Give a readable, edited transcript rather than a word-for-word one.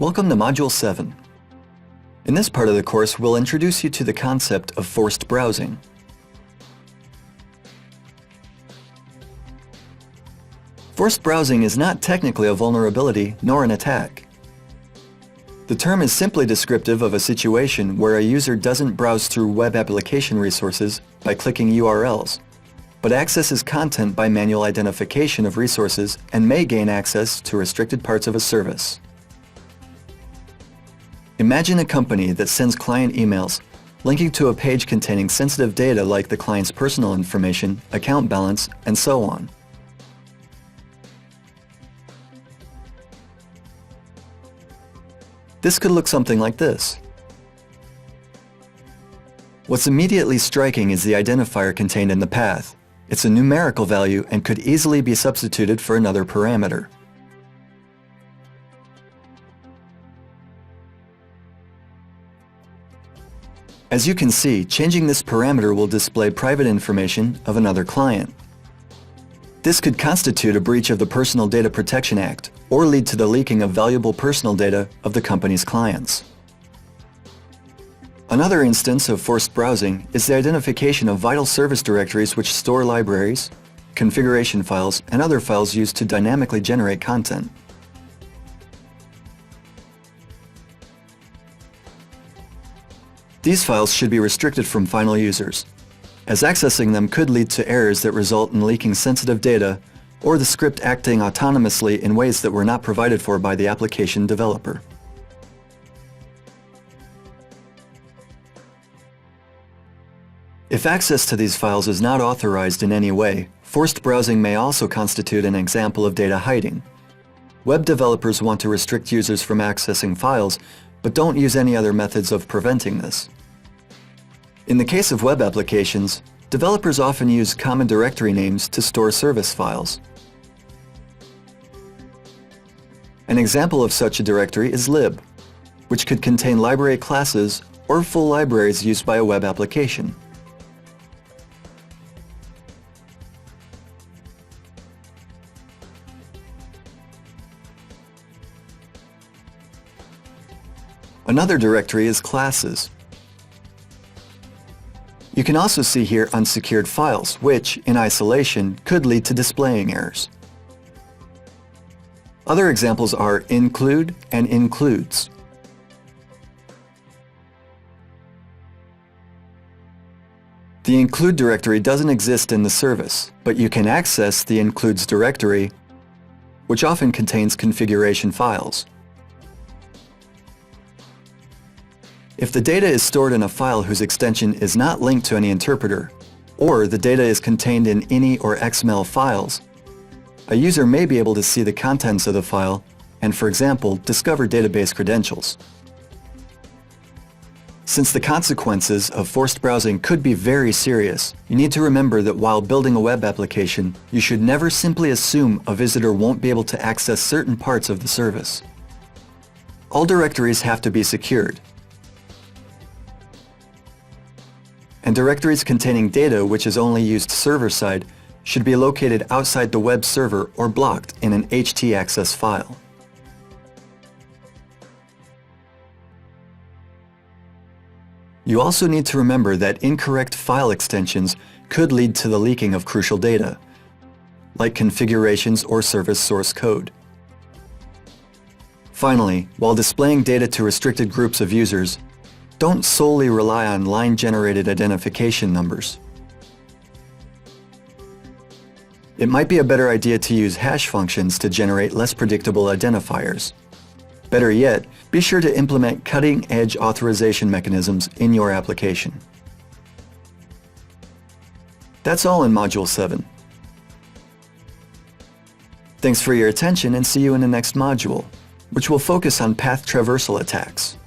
Welcome to Module 7. In this part of the course, we'll introduce you to the concept of forced browsing. Forced browsing is not technically a vulnerability nor an attack. The term is simply descriptive of a situation where a user doesn't browse through web application resources by clicking URLs, but accesses content by manual identification of resources and may gain access to restricted parts of a service. Imagine a company that sends client emails linking to a page containing sensitive data like the client's personal information, account balance, and so on. This could look something like this. What's immediately striking is the identifier contained in the path. It's a numerical value and could easily be substituted for another parameter. As you can see, changing this parameter will display private information of another client. This could constitute a breach of the Personal Data Protection Act or lead to the leaking of valuable personal data of the company's clients. Another instance of forced browsing is the identification of vital service directories which store libraries, configuration files, and other files used to dynamically generate content. These files should be restricted from final users, as accessing them could lead to errors that result in leaking sensitive data or the script acting autonomously in ways that were not provided for by the application developer. If access to these files is not authorized in any way, forced browsing may also constitute an example of data hiding. Web developers want to restrict users from accessing files, but don't use any other methods of preventing this. In the case of web applications, developers often use common directory names to store service files. An example of such a directory is lib, which could contain library classes or full libraries used by a web application. Another directory is classes. You can also see here unsecured files, which, in isolation, could lead to displaying errors. Other examples are include and includes. The include directory doesn't exist in the service, but you can access the includes directory, which often contains configuration files. If the data is stored in a file whose extension is not linked to any interpreter, or the data is contained in INI or XML files, a user may be able to see the contents of the file and, for example, discover database credentials. Since the consequences of forced browsing could be very serious, you need to remember that while building a web application, you should never simply assume a visitor won't be able to access certain parts of the service. All directories have to be secured, and directories containing data which is only used server-side should be located outside the web server or blocked in an htaccess file. You also need to remember that incorrect file extensions could lead to the leaking of crucial data, like configurations or service source code. Finally, while displaying data to restricted groups of users, don't solely rely on line-generated identification numbers. It might be a better idea to use hash functions to generate less predictable identifiers. Better yet, be sure to implement cutting-edge authorization mechanisms in your application. That's all in Module 7. Thanks for your attention and see you in the next module, which will focus on path traversal attacks.